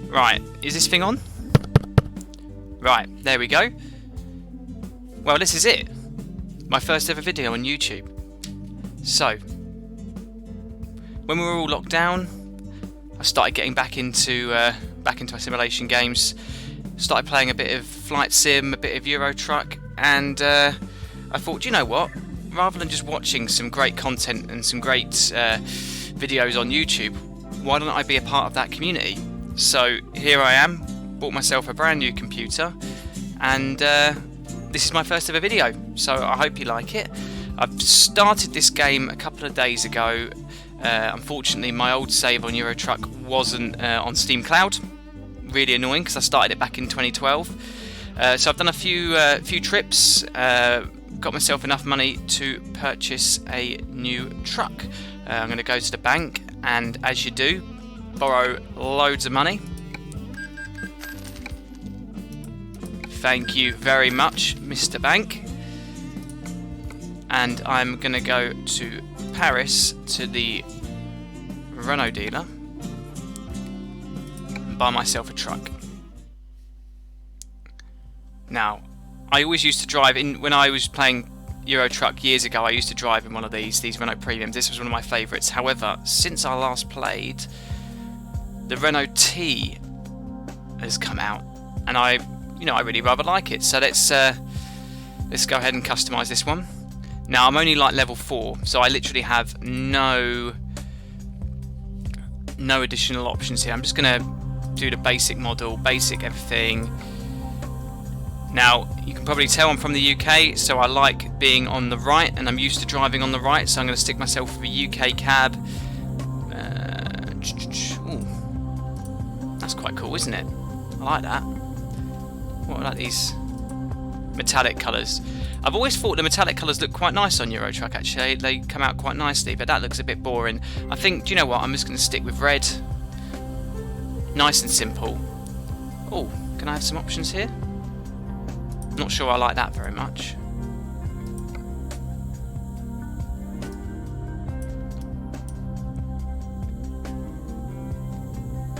Right, is this thing on? Right, there we go. Well, this is it. My first ever video on YouTube. So, when we were all locked down, I started getting back into my simulation games. Started playing a bit of Flight Sim, a bit of Euro Truck, and I thought, you know what? Rather than just watching some great content and some great videos on YouTube, why don't I be a part of that community? So here I am, bought myself a brand new computer, and this is my first ever video, so I hope you like it. I've started this game a couple of days ago. Unfortunately, my old save on Euro Truck wasn't on Steam Cloud. Really annoying, because I started it back in 2012. So I've done a few trips, got myself enough money to purchase a new truck. I'm going to go to the bank, and as you do, borrow loads of money. Thank you very much, Mr. Bank. And I'm going to go to Paris to the Renault dealer and buy myself a truck. Now, I always used to drive in when I was playing Euro Truck years ago. I used to drive in one of these Renault Premiums. This was one of my favourites. However, since I last played, the Renault T has come out, and I really rather like it. So let's go ahead and customise this one. Now, I'm only like level 4, so I literally have no additional options here. I'm just going to do the basic model, basic everything. Now, you can probably tell I'm from the UK, so I like being on the right, and I'm used to driving on the right, so I'm going to stick myself with a UK cab. Ooh, that's quite cool, isn't it? I like that. What are these metallic colours? I've always thought the metallic colours look quite nice on Euro Truck, actually. They come out quite nicely, but that looks a bit boring. I think, do you know what, I'm just going to stick with red. Nice and simple. Oh, can I have some options here? Not sure I like that very much.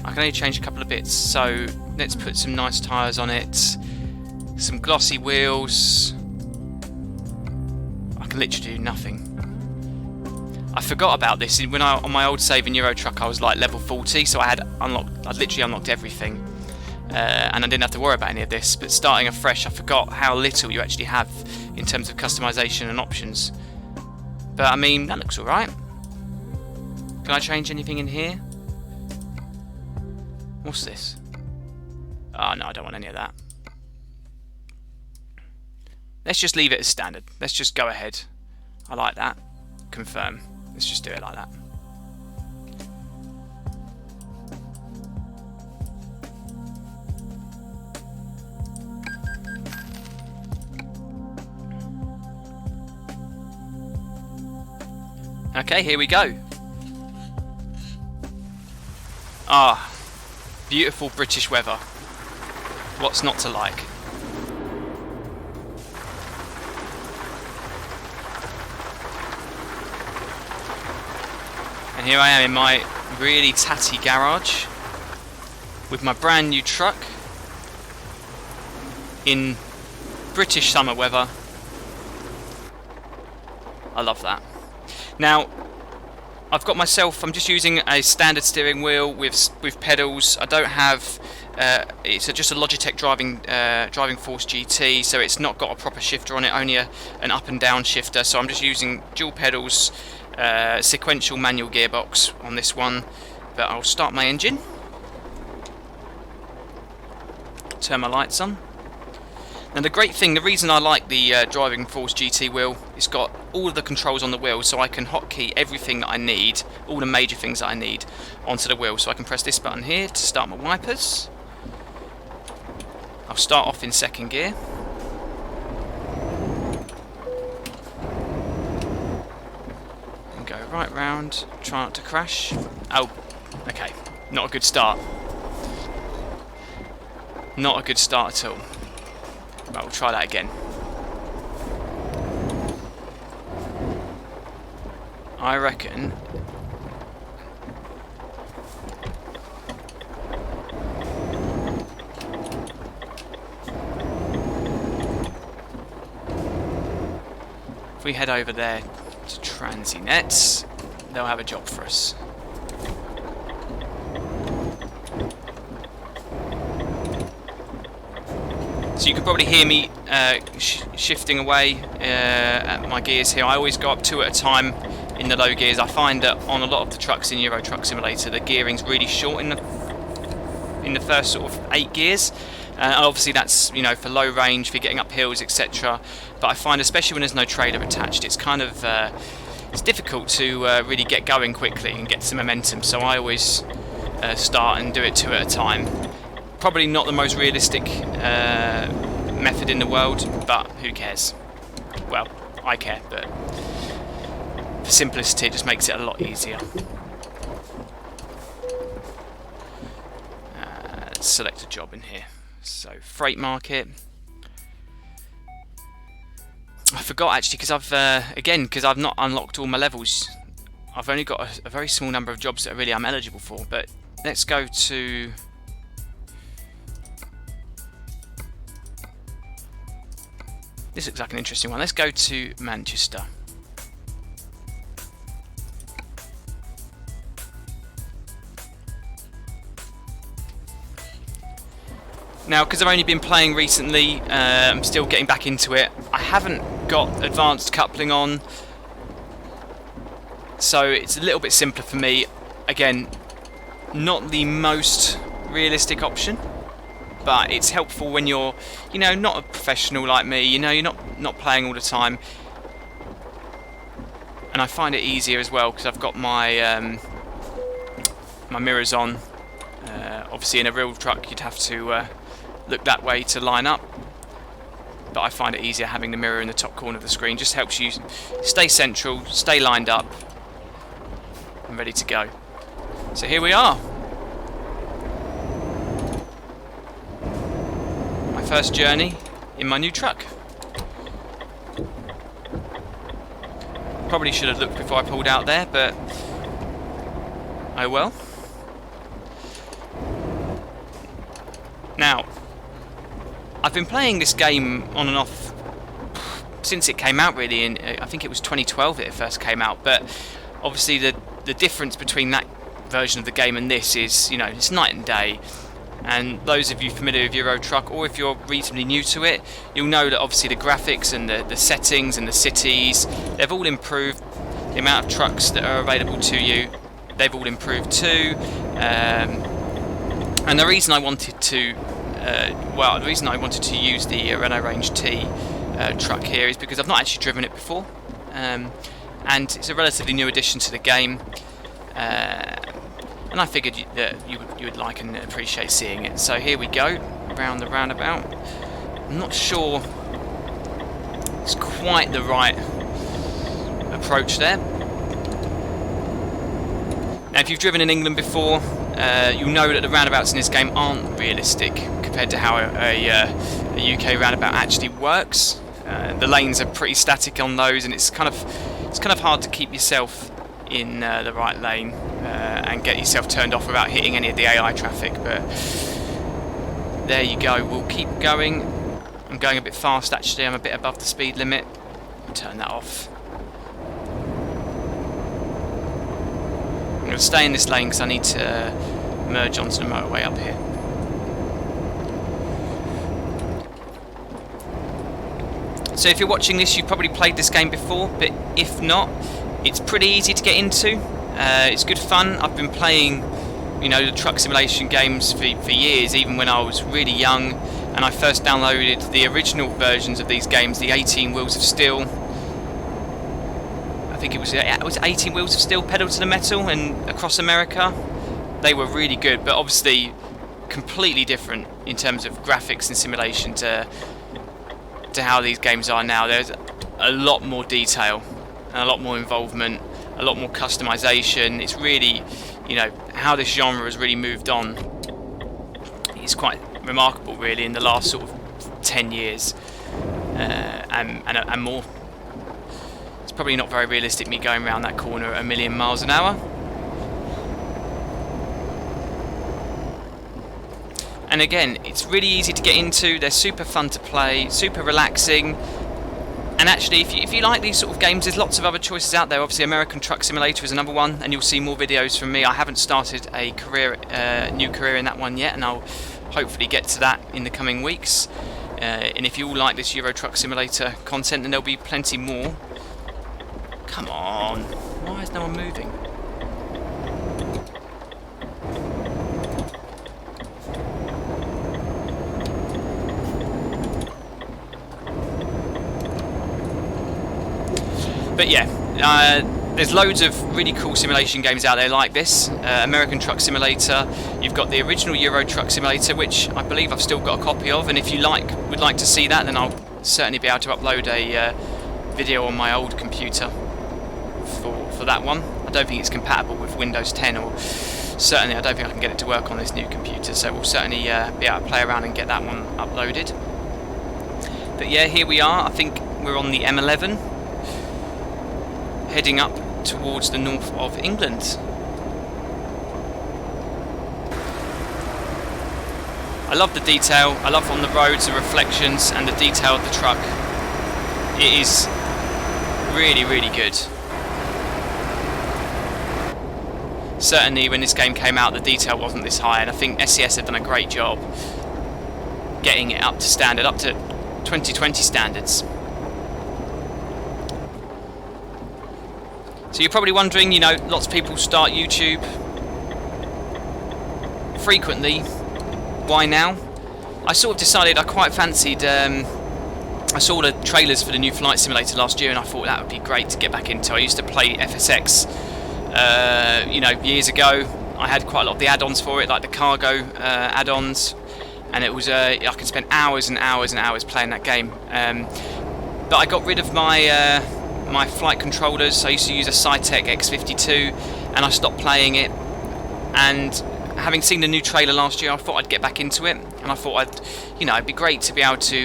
I can only change a couple of bits, so let's put some nice tyres on it. Some glossy wheels. I can literally do nothing. I forgot about this. When on my old save in Euro Truck, I was like level 40, so I'd literally unlocked everything. And I didn't have to worry about any of this, but starting afresh, I forgot how little you actually have in terms of customization and options. But I mean, that looks alright. Can I change anything in here? What's this? Oh no, I don't want any of that. Let's just leave it as standard. Let's just go ahead. I like that. Confirm. Let's just do it like that. Okay, here we go. Ah, beautiful British weather. What's not to like? And here I am in my really tatty garage with my brand new truck in British summer weather. I love that. Now, I'm just using a standard steering wheel with pedals. I don't have, it's just a Logitech driving Force GT, so it's not got a proper shifter on it, only an up and down shifter. So I'm just using dual pedals, sequential manual gearbox on this one. But I'll start my engine, turn my lights on. Now the reason I like the driving Force GT wheel, it's got all of the controls on the wheel, so I can hotkey everything that I need, all the major things that I need, onto the wheel. So I can press this button here to start my wipers. I'll start off in second gear. And go right round, try not to crash. Oh, okay, not a good start. Not a good start at all. Right, we'll try that again. I reckon we head over there to Transinet, they'll have a job for us. So you can probably hear me shifting away at my gears here. I always go up 2 at a time in the low gears. I find that on a lot of the trucks in Euro Truck Simulator, the gearing's really short in the first sort of 8 gears. Obviously that's, you know, for low range, for getting up hills, etc. But I find, especially when there's no trailer attached, it's kind of it's difficult to really get going quickly and get some momentum. So I always start and do it 2 at a time. Probably not the most realistic method in the world, but who cares? Well, I care, but for simplicity it just makes it a lot easier. Let's select a job in here. So, freight market. I forgot actually, because I've not unlocked all my levels. I've only got a very small number of jobs that really I'm eligible for. But let's go to... This looks like an interesting one. Let's go to Manchester. Now, because I've only been playing recently, I'm still getting back into it. I haven't got advanced coupling on, so it's a little bit simpler for me. Again, not the most realistic option, but it's helpful when you're, you know, not a professional like me. You know, you're not playing all the time, and I find it easier as well because I've got my my mirrors on. Obviously, in a real truck, you'd have to look that way to line up, but I find it easier having the mirror in the top corner of the screen. Just helps you stay central, stay lined up, and ready to go. So here we are. My first journey in my new truck. Probably should have looked before I pulled out there, but oh well. Now, I've been playing this game on and off since it came out, really. In I think it was 2012 that it first came out. But obviously, the difference between that version of the game and this is, you know, it's night and day. And those of you familiar with Euro Truck, or if you're reasonably new to it, you'll know that obviously the graphics and the settings and the cities, they've all improved. The amount of trucks that are available to you, they've all improved too. And the reason I wanted to use the Renault Range T truck here is because I've not actually driven it before, and it's a relatively new addition to the game, and I figured that you would like and appreciate seeing it. So here we go, around the roundabout. I'm not sure it's quite the right approach there. Now, if you've driven in England before, you'll know that the roundabouts in this game aren't realistic compared to how a UK roundabout actually works. The lanes are pretty static on those, and it's kind of hard to keep yourself in the right lane and get yourself turned off without hitting any of the AI traffic. But there you go. We'll keep going. I'm going a bit fast actually. I'm a bit above the speed limit. I'll turn that off. I'm going to stay in this lane because I need to merge onto the motorway up here. So if you're watching this, you've probably played this game before, but if not, it's pretty easy to get into. It's good fun. I've been playing, you know, the truck simulation games for years, even when I was really young, and I first downloaded the original versions of these games, the 18 Wheels of Steel. I think it was 18 Wheels of Steel, Pedal to the Metal, and Across America. They were really good, but obviously completely different in terms of graphics and simulation to how these games are now. There's a lot more detail and a lot more involvement, a lot more customization. It's really, you know, how this genre has really moved on. It's quite remarkable, really, in the last sort of 10 years and more. It's probably not very realistic me going around that corner at 1,000,000 miles an hour. And again, it's really easy to get into. They're super fun to play, super relaxing. And actually, if you like these sort of games, there's lots of other choices out there. Obviously, American Truck Simulator is another one, and you'll see more videos from me. I haven't started a new career in that one yet, and I'll hopefully get to that in the coming weeks. And if you all like this Euro Truck Simulator content, then there'll be plenty more. Come on, why is no one moving? But yeah, there's loads of really cool simulation games out there like this. American Truck Simulator, you've got the original Euro Truck Simulator, which I believe I've still got a copy of, and if you would like to see that, then I'll certainly be able to upload a video on my old computer for that one. I don't think it's compatible with Windows 10, or certainly I don't think I can get it to work on this new computer, so we'll certainly be able to play around and get that one uploaded. But yeah, here we are. I think we're on the M11, heading up towards the north of England. I love the detail, I love on the roads the reflections and the detail of the truck. It is really, really good. Certainly when this game came out, the detail wasn't this high, and I think SES have done a great job getting it up to standard, up to 2020 standards. So you're probably wondering, you know, lots of people start YouTube frequently. Why now? I sort of decided I quite fancied, I saw the trailers for the new Flight Simulator last year, and I thought that would be great to get back into. I used to play FSX, you know, years ago. I had quite a lot of the add-ons for it, like the cargo add-ons, and it was I could spend hours and hours and hours playing that game. But I got rid of my my flight controllers. I used to use a Cytec X52, and I stopped playing it. And having seen the new trailer last year, I thought I'd get back into it, and I thought it'd be great to be able to,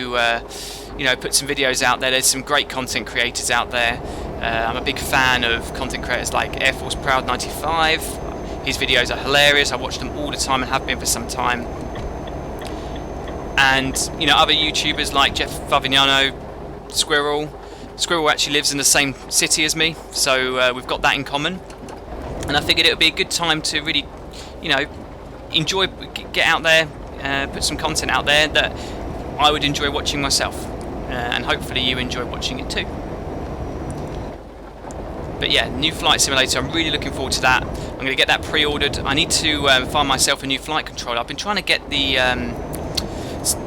you know, put some videos out there. There's some great content creators out there. I'm a big fan of content creators like Air Force Proud 95. His videos are hilarious. I watch them all the time and have been for some time. And you know, other YouTubers like Jeff Favignano, Squirrel actually lives in the same city as me, so we've got that in common. And I figured it would be a good time to really, you know, get out there, put some content out there that I would enjoy watching myself, and hopefully you enjoy watching it too. But yeah, new Flight Simulator, I'm really looking forward to that. I'm going to get that pre-ordered. I need to find myself a new flight controller. I've been trying to get the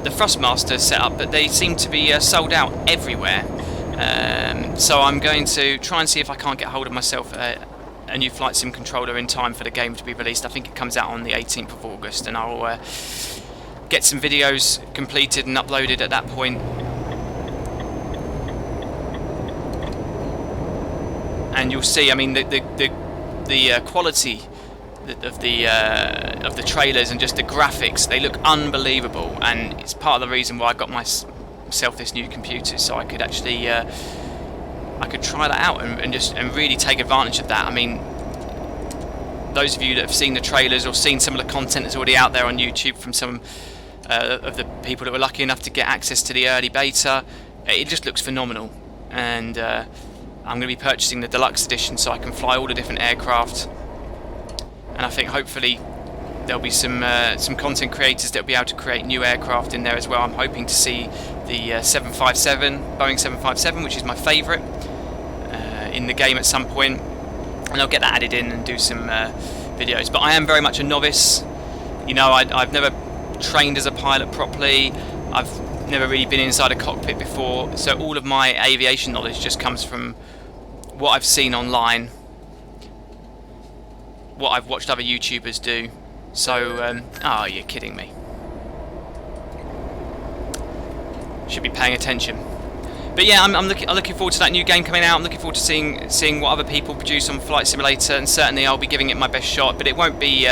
Thrustmaster set up, but they seem to be sold out everywhere. So I'm going to try and see if I can't get hold of myself a new flight sim controller in time for the game to be released. I think it comes out on the 18th of August, and I'll get some videos completed and uploaded at that point. And you'll see, I mean, the quality of the trailers and just the graphics, they look unbelievable, and it's part of the reason why I got myself this new computer, so I could actually I could try that out and really take advantage of that. I mean, those of you that have seen the trailers or seen some of the content that's already out there on YouTube from some of the people that were lucky enough to get access to the early beta, it just looks phenomenal. And I'm going to be purchasing the deluxe edition so I can fly all the different aircraft. And I think hopefully there'll be some content creators that'll be able to create new aircraft in there as well. I'm hoping to see the 757, Boeing 757, which is my favourite, in the game at some point, and I'll get that added in and do some videos. But I am very much a novice. You know, I've never trained as a pilot properly. I've never really been inside a cockpit before, so all of my aviation knowledge just comes from what I've seen online, what I've watched other YouTubers do. So, oh, you're kidding me. Should be paying attention. But yeah, I'm looking forward to that new game coming out. I'm looking forward to seeing what other people produce on Flight Simulator, and certainly I'll be giving it my best shot. But it won't be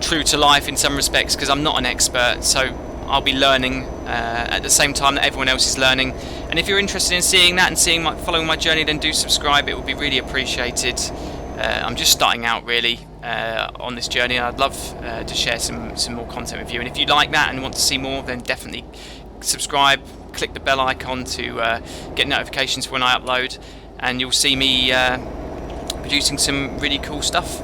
true to life in some respects, because I'm not an expert. So I'll be learning at the same time that everyone else is learning. And if you're interested in seeing that and following my journey, then do subscribe. It would be really appreciated. I'm just starting out really on this journey, and I'd love to share some more content with you. And if you like that and want to see more, then definitely subscribe, click the bell icon to get notifications for when I upload, and you'll see me producing some really cool stuff.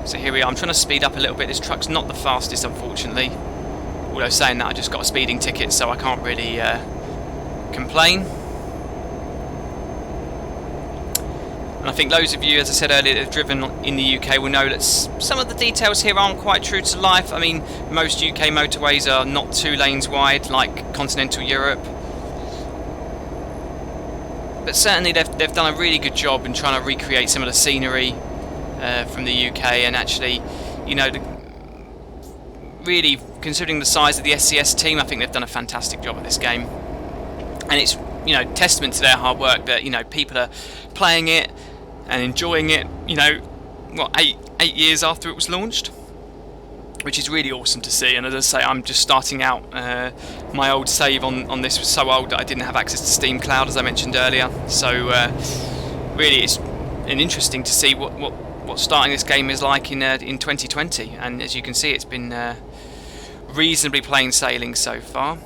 So here we are. I'm trying to speed up a little bit. This truck's not the fastest, unfortunately. Although saying that, I just got a speeding ticket, so I can't really complain. And I think those of you, as I said earlier, that have driven in the UK will know that some of the details here aren't quite true to life. I mean, most UK motorways are not 2 lanes wide like continental Europe. But certainly they've done a really good job in trying to recreate some of the scenery from the UK, and actually, you know, really considering the size of the SCS team, I think they've done a fantastic job at this game. And it's, you know, testament to their hard work that, you know, people are playing it and enjoying it, you know, what, eight years after it was launched, which is really awesome to see. And as I say, I'm just starting out. My old save on this was so old that I didn't have access to Steam Cloud, as I mentioned earlier. So really, it's interesting to see what starting this game is like in 2020. And as you can see, it's been reasonably plain sailing so far.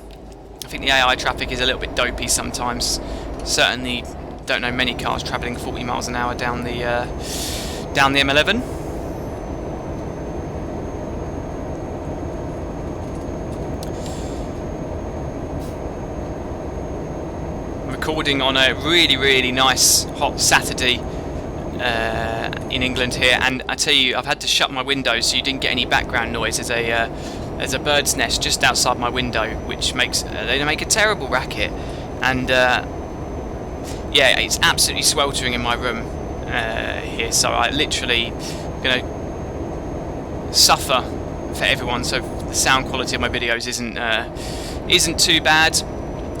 I think the AI traffic is a little bit dopey sometimes. Certainly don't know many cars travelling 40 miles an hour down the M11. Recording on a really nice hot Saturday in England here, and I tell you, I've had to shut my windows so you didn't get any background noise. There's a bird's nest just outside my window, which makes they make a terrible racket, and yeah, it's absolutely sweltering in my room here. So I literally gonna suffer for everyone. So the sound quality of my videos isn't too bad.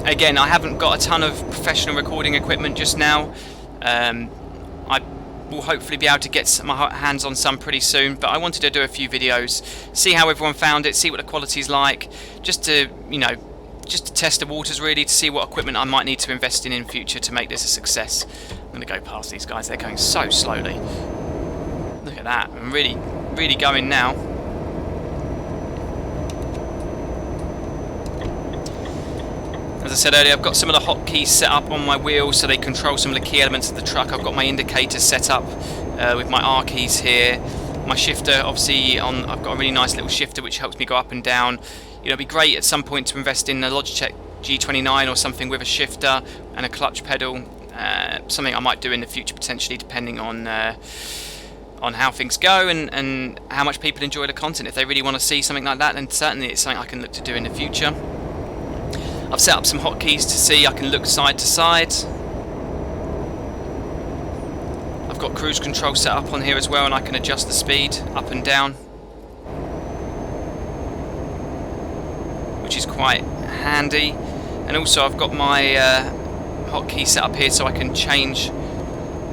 Again, I haven't got a ton of professional recording equipment just now. I will hopefully be able to get my hands on some pretty soon, but I wanted to do a few videos, see how everyone found it, see what the quality's like, just to, you know, just to test the waters really, to see what equipment I might need to invest in future to make this a success. I'm going to go past these guys, they're going so slowly. Look at that, I'm really going now. As I said earlier, I've got some of the hotkeys set up on my wheels so they control some of the key elements of the truck. I've got my indicators set up with my R keys here. My shifter, obviously, I've got a really nice little shifter which helps me go up and down. You know, it'd be great at some point to invest in a Logitech G29 or something with a shifter and a clutch pedal. Something I might do in the future potentially, depending on how things go and how much people enjoy the content. If they really want to see something like that, then certainly it's something I can look to do in the future. I've set up some hotkeys to see I can look side to side. I've got cruise control set up on here as well, and I can adjust the speed up and down, which is quite handy. And also I've got my hotkey set up here so I can change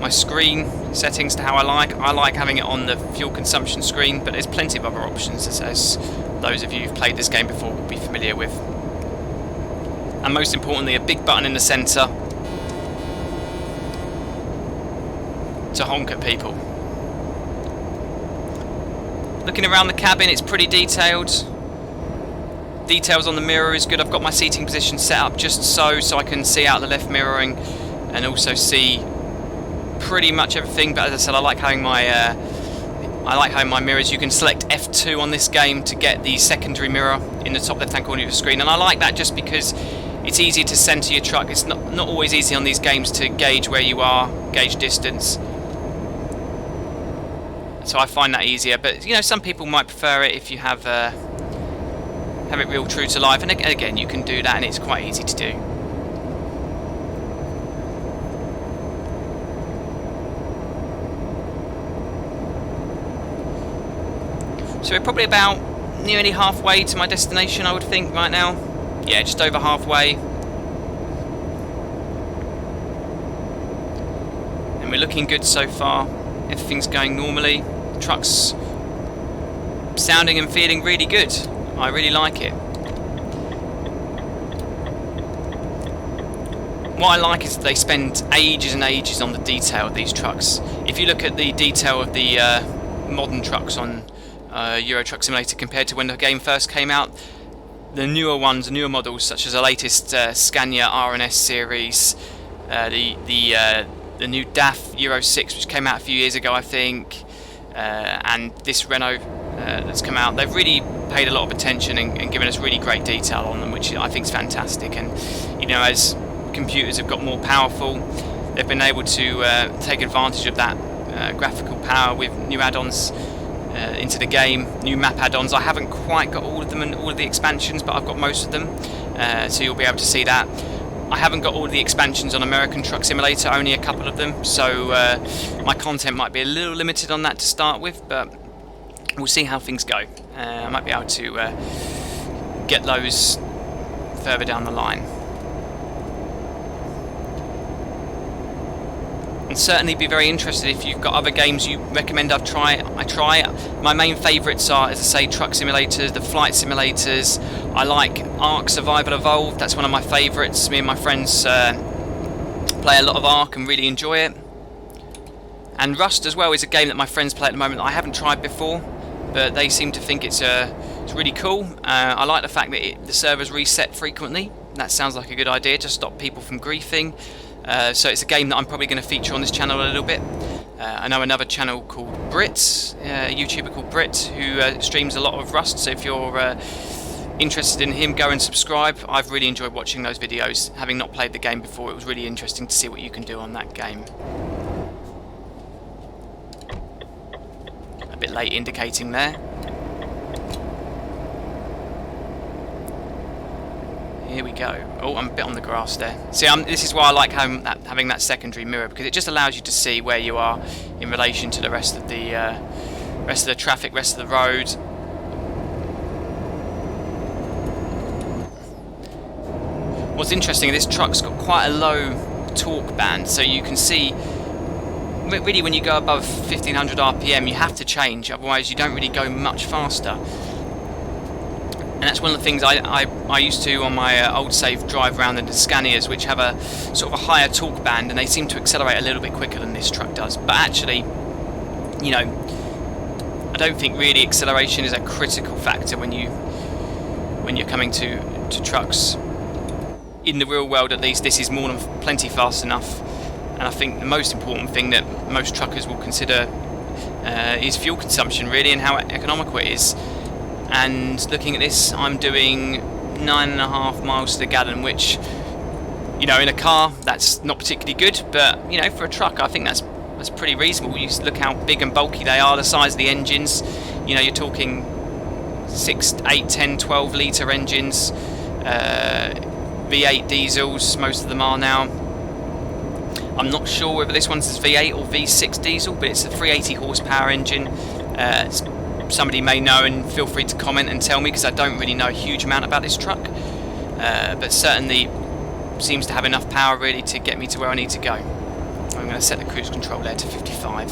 my screen settings to how I like. I like having it on the fuel consumption screen, but there's plenty of other options, as those of you who've played this game before will be familiar with. And most importantly, a big button in the centre to honk at people. Looking around the cabin, it's pretty detailed. Details on the mirror is good. I've got my seating position set up just so I can see out the left mirroring and also see pretty much everything. But as I said, I like having my mirrors. You can select F2 on this game to get the secondary mirror in the top left-hand corner of your screen, and I like that just because it's easy to centre your truck. It's not always easy on these games to gauge where you are, gauge distance. So I find that easier. But you know, some people might prefer it if you have it real true to life. And again, you can do that, and it's quite easy to do. So we're probably about nearly halfway to my destination, I would think, right now. Yeah, just over halfway. And we're looking good so far. Everything's going normally. The truck's sounding and feeling really good. I really like it. What I like is that they spend ages and ages on the detail of these trucks. If you look at the detail of the modern trucks on Euro Truck Simulator compared to when the game first came out, the newer ones, newer models, such as the latest Scania RNS series, the new DAF Euro 6, which came out a few years ago, I think, and this Renault that's come out. They've really paid a lot of attention and given us really great detail on them, which I think is fantastic. And you know, as computers have got more powerful, they've been able to take advantage of that graphical power with new add-ons into the game, new map add-ons. I haven't quite got all of them and all of the expansions, but I've got most of them, so you'll be able to see that. I haven't got all of the expansions on American Truck Simulator, only a couple of them, so my content might be a little limited on that to start with, but we'll see how things go. I might be able to get those further down the line. And certainly be very interested if you've got other games you recommend I try. My main favourites are, as I say, truck simulators, the flight simulators. I like Ark Survival Evolved, that's one of my favourites. Me and my friends play a lot of Ark and really enjoy it. And Rust as well is a game that my friends play at the moment that I haven't tried before, but they seem to think it's really cool. I like the fact that the servers reset frequently. That sounds like a good idea to stop people from griefing. So it's a game that I'm probably going to feature on this channel a little bit. I know another channel called Brit, a YouTuber called Brit, who streams a lot of Rust, so if you're interested in him, go and subscribe. I've really enjoyed watching those videos. Having not played the game before, it was really interesting to see what you can do on that game. A bit late indicating there. Here we go. Oh, I'm a bit on the grass there. See, this is why I like having that secondary mirror, because it just allows you to see where you are in relation to the rest of the traffic, rest of the road. What's interesting, this truck's got quite a low torque band, so you can see really when you go above 1500 RPM, you have to change, otherwise you don't really go much faster. And that's one of the things I used to on my old save drive around in the Scanias, which have a sort of a higher torque band, and they seem to accelerate a little bit quicker than this truck does. But actually, you know, I don't think really acceleration is a critical factor when you're coming to trucks. In the real world, at least, this is more than plenty fast enough. And I think the most important thing that most truckers will consider is fuel consumption, really, and how economical it is. And looking at this, I'm doing 9.5 miles to the gallon, which, you know, in a car that's not particularly good, but you know, for a truck I think that's pretty reasonable. You look how big and bulky they are, the size of the engines. You know, you're talking 6, 8, 10, 12 litre engines, V8 diesels, most of them are now. I'm not sure whether this one's V8 or V6 diesel, but it's a 380 horsepower engine. Somebody may know, and feel free to comment and tell me, because I don't really know a huge amount about this truck, but certainly seems to have enough power really to get me to where I need to go. I'm going to set the cruise control there to 55.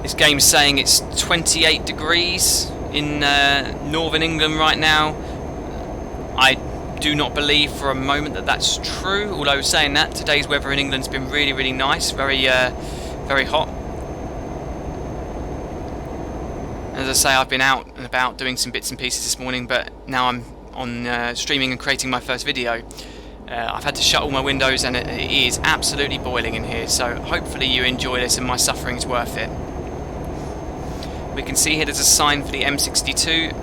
This game's saying it's 28 degrees in northern England right now. I do not believe for a moment that that's true, although saying that, today's weather in England's been really, really nice, very hot. As I say, I've been out and about doing some bits and pieces this morning, but now I'm on streaming and creating my first video. I've had to shut all my windows, and it is absolutely boiling in here, so hopefully you enjoy this and my suffering is worth it. We can see here there's a sign for the M62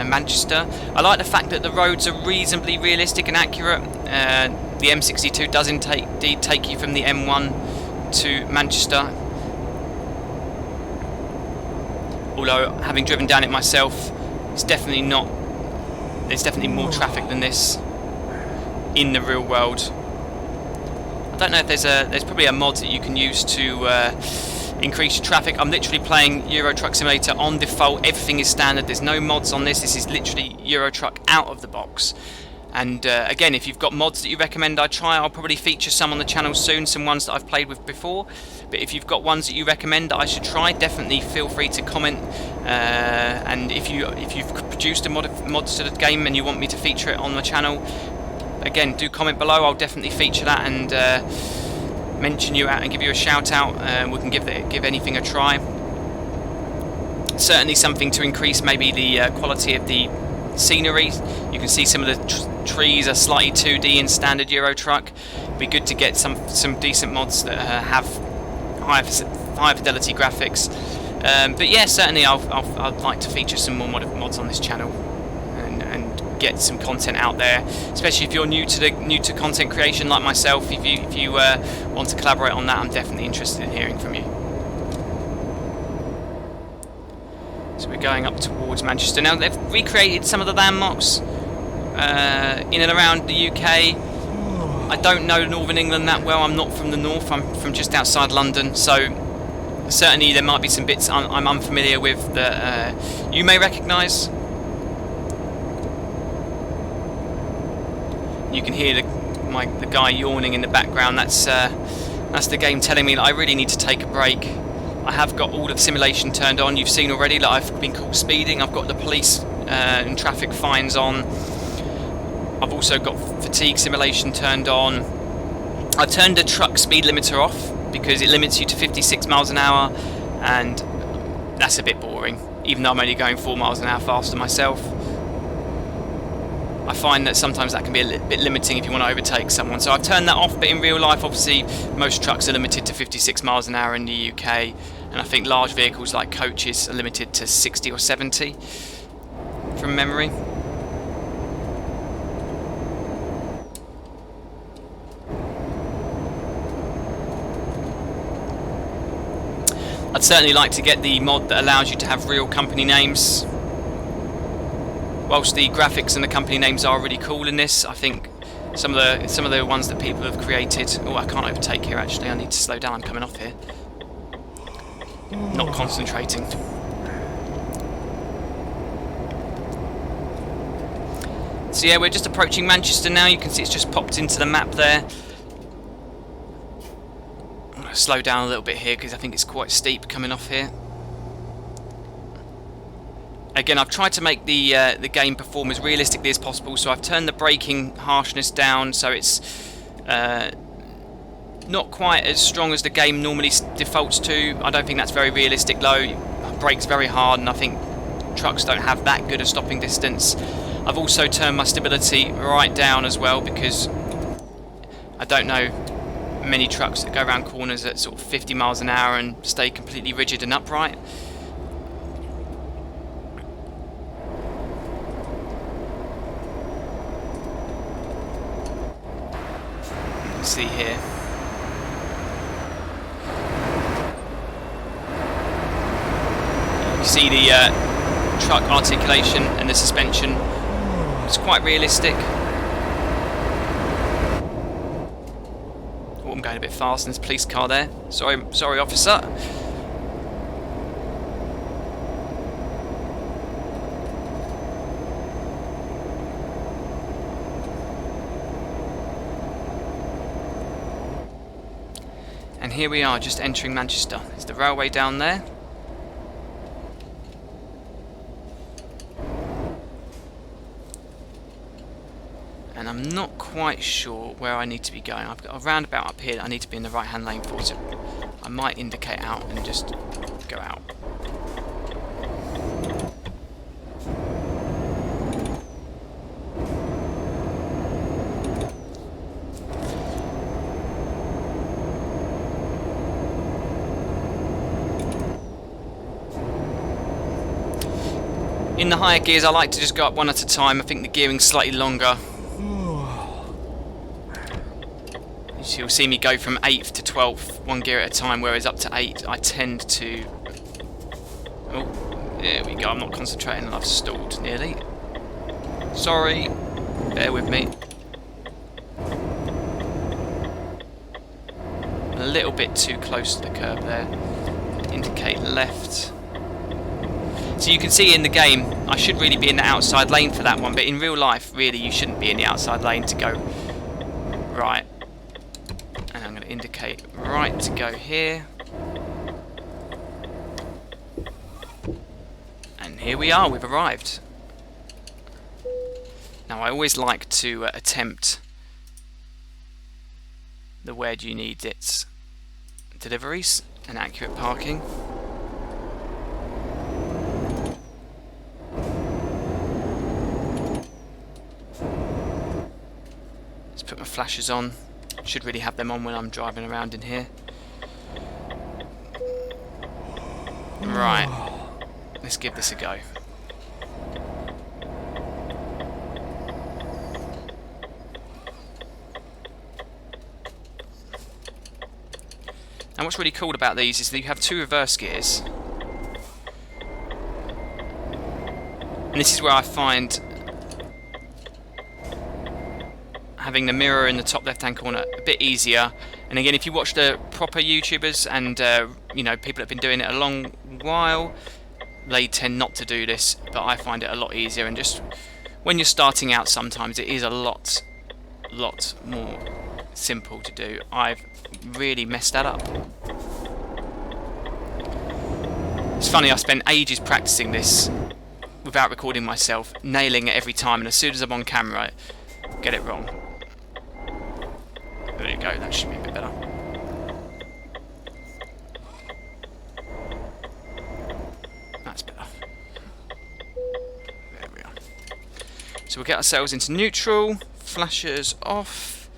Manchester. I like the fact that the roads are reasonably realistic and accurate. The M62 does indeed take you from the M1 to Manchester. Although, having driven down it myself, it's definitely not. There's definitely more traffic than this in the real world. I don't know if there's probably a mod that you can use to increase your traffic. I'm literally playing Euro Truck Simulator on default. Everything is standard. There's no mods on this. This is literally Euro Truck out of the box. And again, if you've got mods that you recommend I try, I'll probably feature some on the channel soon, some ones that I've played with before. But if you've got ones that you recommend that I should try, definitely feel free to comment. And if you've produced a mod to the game and you want me to feature it on the channel, again, do comment below. I'll definitely feature that and mention you out and give you a shout out. We can give anything a try. Certainly something to increase maybe the quality of the scenery. You can see some of the trees are slightly 2D in standard Euro Truck. It'd be good to get some decent mods that have high fidelity graphics. But yeah, certainly I'd like to feature some more mods on this channel and get some content out there, especially if you're new to content creation like myself. If you want to collaborate on that, I'm definitely interested in hearing from you. So we're going up towards Manchester now. They've recreated some of the landmarks in and around the UK. I don't know Northern England that well. I'm not from the north. I'm from just outside London, so certainly there might be some bits I'm unfamiliar with that you may recognise. You can hear the guy yawning in the background. That's the game telling me that I really need to take a break. I have got all of simulation turned on. You've seen already that I've been caught speeding. I've got the police and traffic fines on. I've also got fatigue simulation turned on. I've turned the truck speed limiter off because it limits you to 56 miles an hour, and that's a bit boring, even though I'm only going 4 miles an hour faster myself. I find that sometimes that can be a bit limiting if you want to overtake someone, so I've turned that off. But in real life, obviously, most trucks are limited to 56 miles an hour in the UK, and I think large vehicles like coaches are limited to 60 or 70 from memory. I'd certainly like to get the mod that allows you to have real company names. Whilst the graphics and the company names are really cool in this, I think some of the ones that people have created. Oh, I can't overtake here. Actually, I need to slow down. I'm coming off here. Not concentrating. So yeah, we're just approaching Manchester now. You can see it's just popped into the map there. I'm going to slow down a little bit here because I think it's quite steep coming off here. Again, I've tried to make the game perform as realistically as possible, so I've turned the braking harshness down so it's not quite as strong as the game normally defaults to. I don't think that's very realistic though. It brakes very hard, and I think trucks don't have that good a stopping distance. I've also turned my stability right down as well, because I don't know many trucks that go around corners at sort of 50 miles an hour and stay completely rigid and upright. See here. You see the truck articulation and the suspension. It's quite realistic. Oh, I'm going a bit fast, and there's a police car there. Sorry, officer. And here we are, just entering Manchester. There's the railway down there. And I'm not quite sure where I need to be going. I've got a roundabout up here that I need to be in the right-hand lane for, so I might indicate out and just go out. In the higher gears, I like to just go up one at a time. I think the gearing's slightly longer. So you'll see me go from 8th to 12th, one gear at a time, whereas up to 8 I tend to... Oh, there we go, I'm not concentrating and I've stalled nearly. Sorry, bear with me. A little bit too close to the curb there. Indicate left. So you can see in the game, I should really be in the outside lane for that one, but in real life, really, you shouldn't be in the outside lane to go right. And I'm going to indicate right to go here. And here we are, we've arrived. Now, I always like to attempt the where do you need it deliveries and accurate parking. flashers on. Should really have them on when I'm driving around in here. Right, let's give this a go. And what's really cool about these is that you have 2 reverse gears. And this is where I find having the mirror in the top left-hand corner a bit easier. And again, if you watch the proper YouTubers and you know, people that have been doing it a long while, they tend not to do this, but I find it a lot easier. And just when you're starting out, sometimes it is a lot more simple to do. I've really messed that up. It's funny, I spent ages practicing this without recording myself, nailing it every time, and as soon as I'm on camera, get it wrong. There you go, that should be a bit better. That's better. There we are. So we'll get ourselves into neutral, flashers off,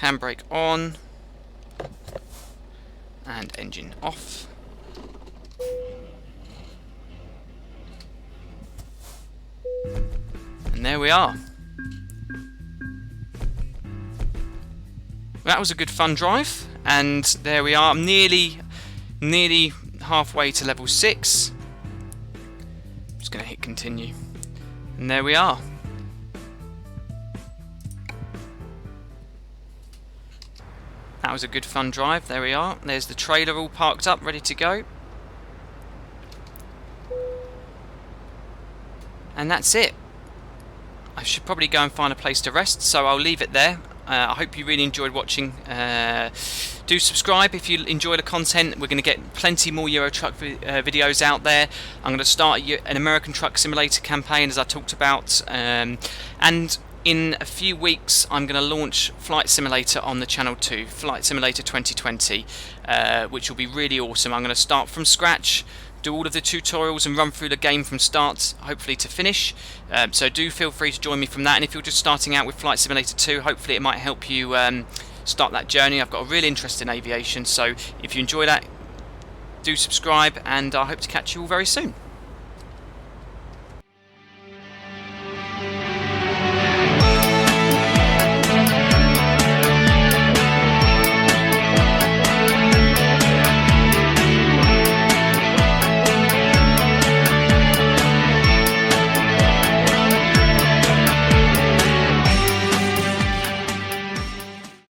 handbrake on, and engine off. And there we are. That was a good fun drive, and there we are. I'm nearly halfway to level 6. Just going to hit continue, and there we are. That was a good fun drive. There we are. There's the trailer all parked up, ready to go. And that's it. I should probably go and find a place to rest, so I'll leave it there. I hope you really enjoyed watching. Do subscribe if you enjoy the content. We're going to get plenty more Euro Truck videos out there. I'm going to start an American Truck Simulator campaign, as I talked about. And in a few weeks, I'm going to launch Flight Simulator on the channel too. Flight Simulator 2020, which will be really awesome. I'm going to start from scratch, do all of the tutorials and run through the game from start, hopefully to finish. So do feel free to join me from that, and if you're just starting out with Flight Simulator 2, hopefully it might help you start that journey. I've got a real interest in aviation, so if you enjoy that, do subscribe, and I hope to catch you all very soon.